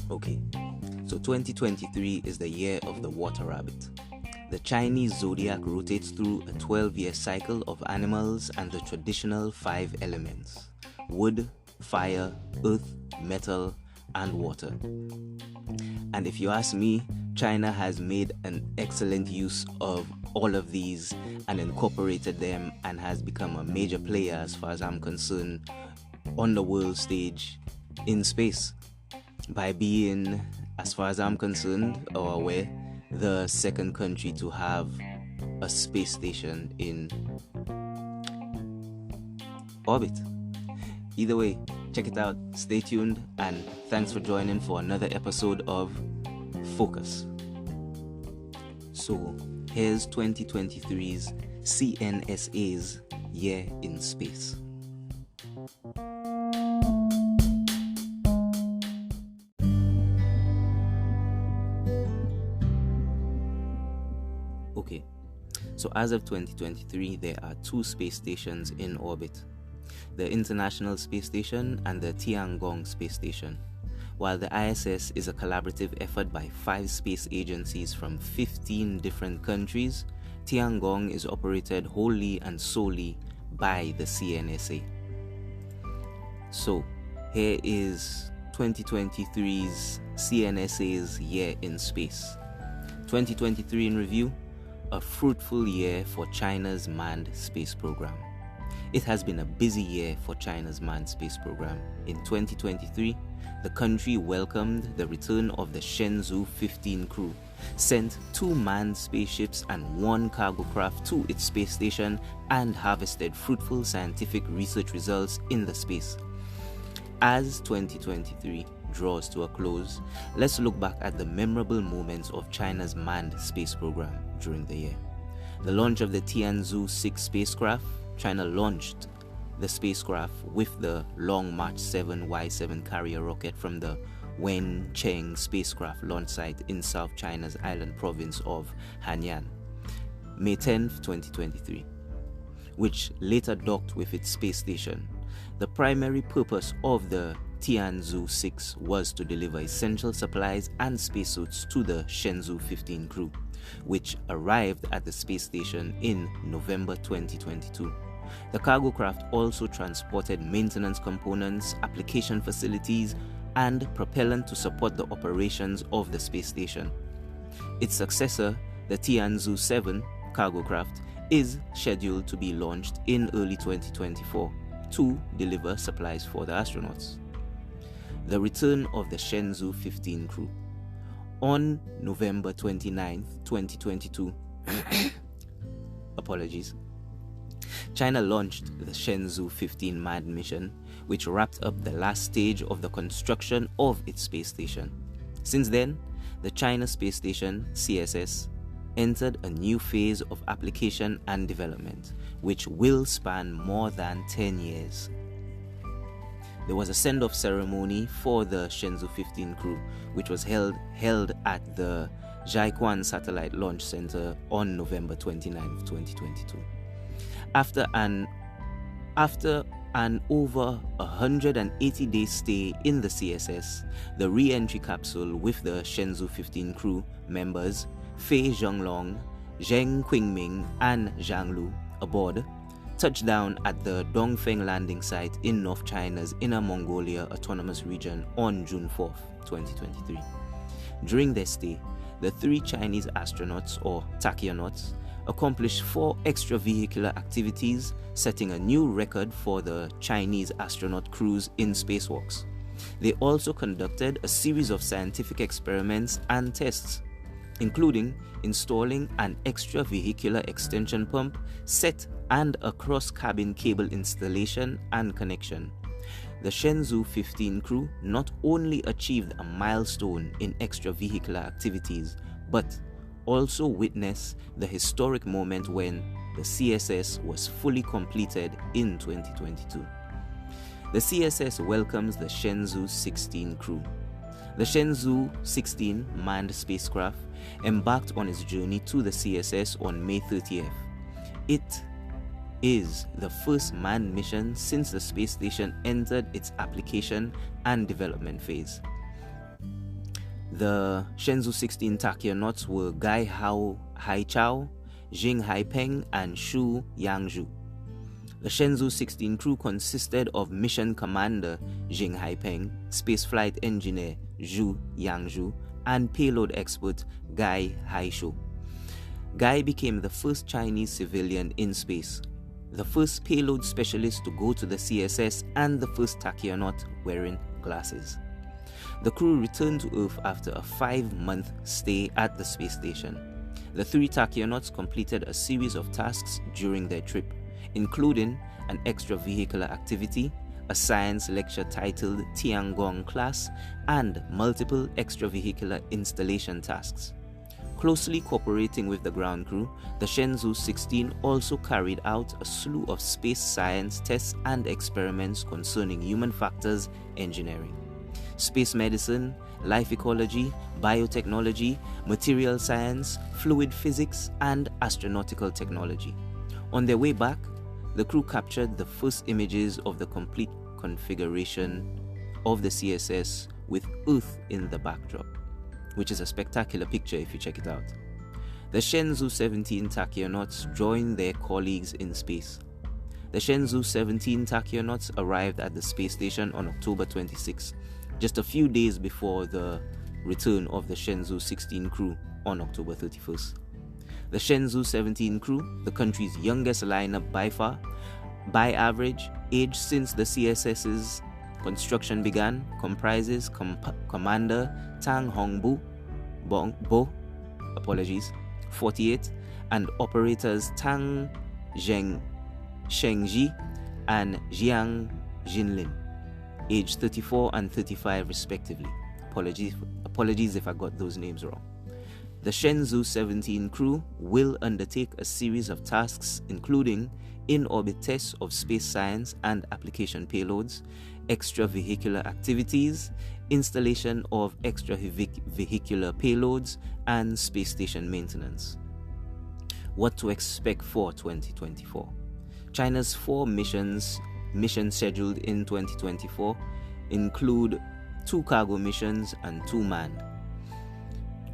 Okay, so 2023 is the year of the water rabbit. The Chinese zodiac rotates through a 12-year cycle of animals and the traditional 5 elements: wood, fire, earth, metal, and water. And if you ask me, China has made an excellent use of all of these and incorporated them and has become a major player, as far as I'm concerned, on the world stage in space by being, as far as I'm concerned or aware, the second country to have a space station in orbit. Either way, check it out, stay tuned, and thanks for joining for another episode of Focus. So, here's 2023's CMSA's Year in Space. Okay, so as of 2023, there are 2 space stations in orbit: the International Space Station and the Tiangong Space Station. While the ISS is a collaborative effort by 5 space agencies from 15 different countries, Tiangong is operated wholly and solely by the CMSA. So, here is 2023's CMSA's Year in Space. 2023 in review: a fruitful year for China's manned space program. It has been a busy year for China's manned space program. In 2023, the country welcomed the return of the Shenzhou 15 crew, sent 2 manned spaceships and 1 cargo craft to its space station, and harvested fruitful scientific research results in the space. As 2023 draws to a close, let's look back at the memorable moments of China's manned space program during the year. The launch of the Tianzhou 6 spacecraft. China launched the spacecraft with the Long March 7 Y7 carrier rocket from the Wencheng spacecraft launch site in South China's island province of Hainan, May 10, 2023, which later docked with its space station. The primary purpose of the Tianzhou 6 was to deliver essential supplies and spacesuits to the Shenzhou 15 crew, which arrived at the space station in November 2022. The cargo craft also transported maintenance components, application facilities, and propellant to support the operations of the space station. Its successor, the Tianzhou 7 cargo craft, is scheduled to be launched in early 2024 to deliver supplies for the astronauts. The return of the Shenzhou 15 crew. On November 29, 2022, China launched the Shenzhou 15 manned mission, which wrapped up the last stage of the construction of its space station. Since then, the China Space Station, CSS, entered a new phase of application and development, which will span more than 10 years. There was a send-off ceremony for the Shenzhou 15 crew, which was held at the Zhaiquan Satellite Launch Center on November 29, 2022. After an over 180-day stay in the CSS, the re-entry capsule with the Shenzhou 15 crew members Fei Zhonglong, Zheng Qingming, and Zhang Lu aboard touched down at the Dongfeng landing site in North China's Inner Mongolia Autonomous Region on June 4, 2023. During their stay, the 3 Chinese astronauts, or tachionauts, accomplished 4 extravehicular activities, setting a new record for the Chinese astronaut crews in spacewalks. They also conducted a series of scientific experiments and tests, including installing an extravehicular extension pump set and a cross-cabin cable installation and connection. The Shenzhou 15 crew not only achieved a milestone in extravehicular activities, but also witnessed the historic moment when the CSS was fully completed in 2022. The CSS welcomes the Shenzhou 16 crew. The Shenzhou 16 manned spacecraft embarked on its journey to the CSS on May 30th. It is the first manned mission since the space station entered its application and development phase. The Shenzhou 16 tachyonauts were Gai Hao Haichao, Jing Haipeng, and Shu Yangzhu. The Shenzhou 16 crew consisted of mission commander Jing Haipeng, spaceflight engineer Zhu Yangzhu, and payload expert Gai Haishu. Gai became the first Chinese civilian in space, the first payload specialist to go to the CSS, and the first tachyonaut wearing glasses. The crew returned to Earth after a 5-month stay at the space station. The 3 tachionauts completed a series of tasks during their trip, including an extravehicular activity, a science lecture titled Tiangong class, and multiple extravehicular installation tasks. Closely cooperating with the ground crew, the Shenzhou 16 also carried out a slew of space science tests and experiments concerning human factors engineering, space medicine, life ecology, biotechnology, material science, fluid physics, and astronautical technology. On their way back, the crew captured the first images of the complete configuration of the CSS with Earth in the backdrop, which is a spectacular picture if you check it out. The Shenzhou 17 tachionauts joined their colleagues in space. The Shenzhou 17 tachionauts arrived at the space station on October 26, just a few days before the return of the Shenzhou 16 crew on October 31st. The Shenzhou 17 crew, the country's youngest lineup by far, by average age since the CSS's construction began, comprises Commander Tang Hongbu, Bo, 48, and operators Tang Shengji and Jiang Jinlin, aged 34 and 35 respectively. Apologies if I got those names wrong. The Shenzhou 17 crew will undertake a series of tasks including in-orbit tests of space science and application payloads, extravehicular activities, installation of extravehicular payloads, and space station maintenance. What to expect for 2024? China's 4 missions scheduled in 2024 include 2 cargo missions and 2 manned.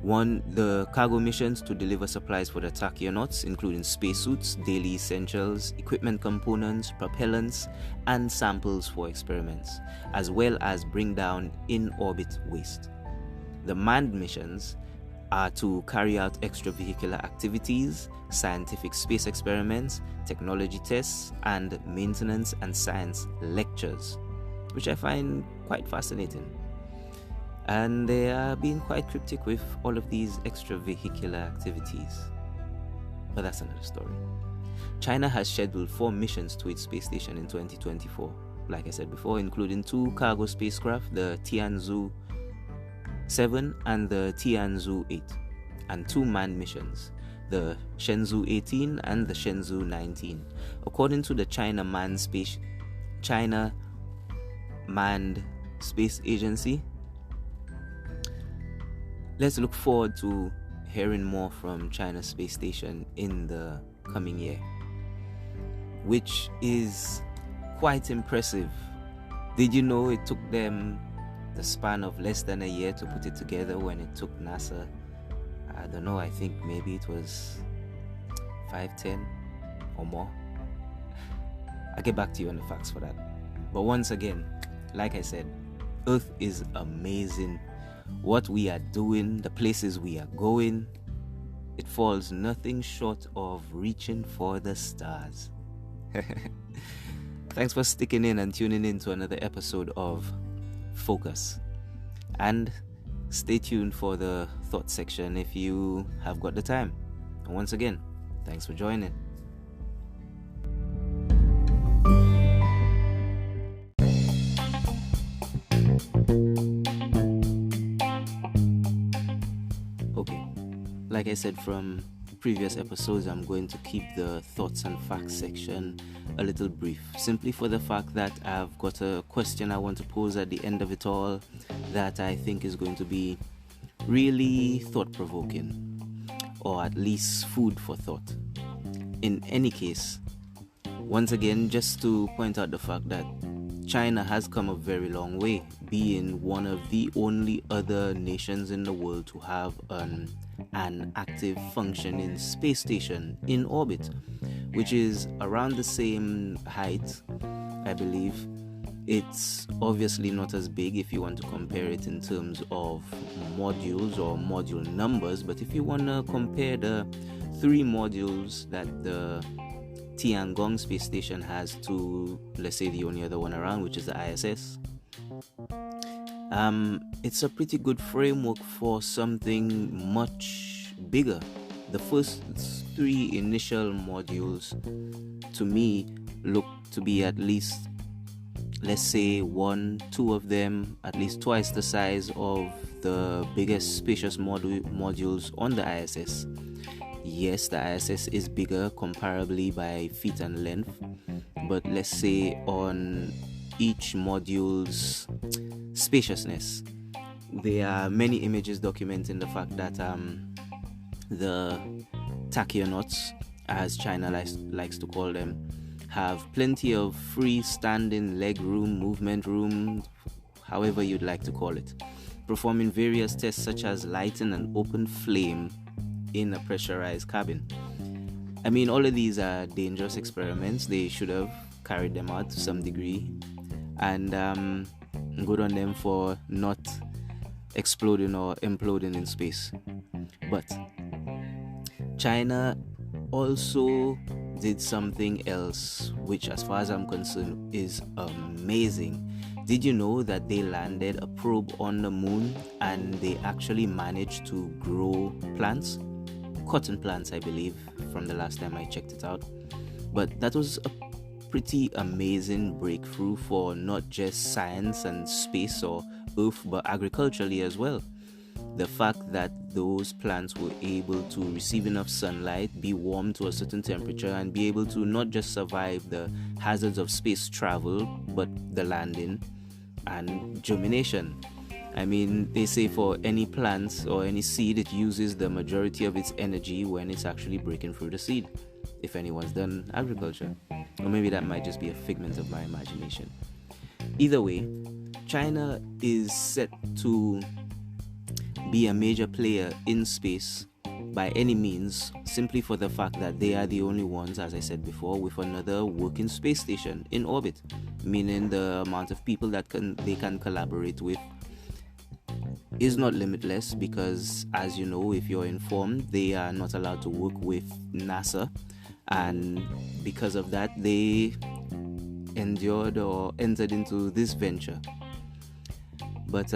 1. The cargo missions to deliver supplies for the tachionauts, including spacesuits, daily essentials, equipment components, propellants, and samples for experiments, as well as bring down in-orbit waste. The manned missions are to carry out extravehicular activities, scientific space experiments, technology tests, and maintenance and science lectures, which I find quite fascinating. And they are being quite cryptic with all of these extravehicular activities. But that's another story. China has scheduled 4 missions to its space station in 2024, like I said before, including 2 cargo spacecraft, the Tianzhou 7 and the Tianzhou 8, and 2 manned missions, the Shenzhou 18 and the Shenzhou 19. According to the China Manned Space Agency, let's look forward to hearing more from China's space station in the coming year, which is quite impressive. Did you know it took them the span of less than a year to put it together when it took NASA, I don't know, I think maybe it was 5-10 or more? I'll get back to you on the facts for that. But once again, like I said, Earth is amazing. What we are doing, the places we are going, it falls nothing short of reaching for the stars. Thanks for sticking in and tuning in to another episode of Focus. And stay tuned for the thought section if you have got the time. And once again, thanks for joining. Like I said from previous episodes, I'm going to keep the thoughts and facts section a little brief, simply for the fact that I've got a question I want to pose at the end of it all that I think is going to be really thought-provoking, or at least food for thought. In any case, Once again, just to point out the fact that China has come a very long way, being one of the only other nations in the world to have an active functioning space station in orbit, which is around the same height, I believe. It's obviously not as big if you want to compare it in terms of modules or module numbers, but if you want to compare the 3 modules that the Tiangong space station has to, let's say, the only other one around, which is the ISS, it's a pretty good framework for something much bigger. The first 3 initial modules, to me, look to be at least, let's say, 1-2 of them at least twice the size of the biggest spacious modules on the ISS. Yes, the ISS is bigger comparably by feet and length, but let's say on each module's spaciousness, there are many images documenting the fact that the tachionauts, as China likes to call them, have plenty of free-standing leg room, movement room, however you'd like to call it, performing various tests such as lighting an open flame in a pressurized cabin. I mean, all of these are dangerous experiments. They should have carried them out to some degree, and good on them for not exploding or imploding in space. But China also did something else, which, as far as I'm concerned, is amazing. Did you know that they landed a probe on the moon and they actually managed to grow plants? Cotton plants, I believe, from the last time I checked it out. But that was a pretty amazing breakthrough for not just science and space or Earth, but agriculturally as well. The fact that those plants were able to receive enough sunlight, be warm to a certain temperature, and be able to not just survive the hazards of space travel, but the landing and germination. I mean, they say for any plant or any seed, it uses the majority of its energy when it's actually breaking through the seed, if anyone's done agriculture. Or maybe that might just be a figment of my imagination. Either way, China is set to be a major player in space by any means, simply for the fact that they are the only ones, as I said before, with another working space station in orbit, meaning the amount of people that they can collaborate with is not limitless, because, as you know, if you're informed, they are not allowed to work with NASA, and because of that they endured or entered into this venture. But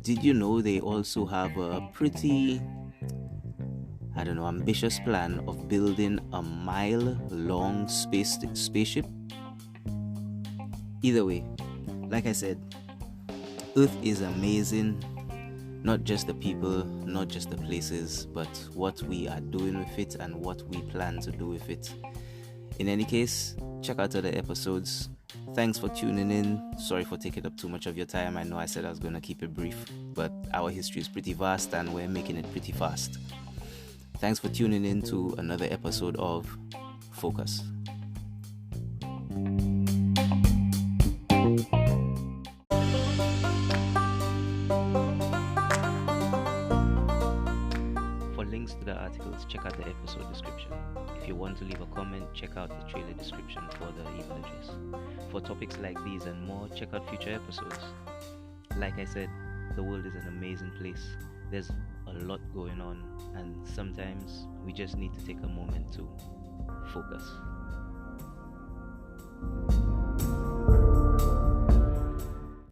did you know they also have a pretty, ambitious plan of building a mile-long spaceship? Either way, like I said, Earth is amazing. Not just the people, not just the places, but what we are doing with it and what we plan to do with it. In any case, check out other episodes. Thanks for tuning in. Sorry for taking up too much of your time. I know I said I was going to keep it brief, but our history is pretty vast and we're making it pretty fast. Thanks for tuning in to another episode of Focus. For links to the articles, check out the episode description. If you want to leave a comment, check out the trailer description for the email address. For topics like these and more, check out future episodes. Like I said, the world is an amazing place. There's a lot going on, and sometimes we just need to take a moment to focus.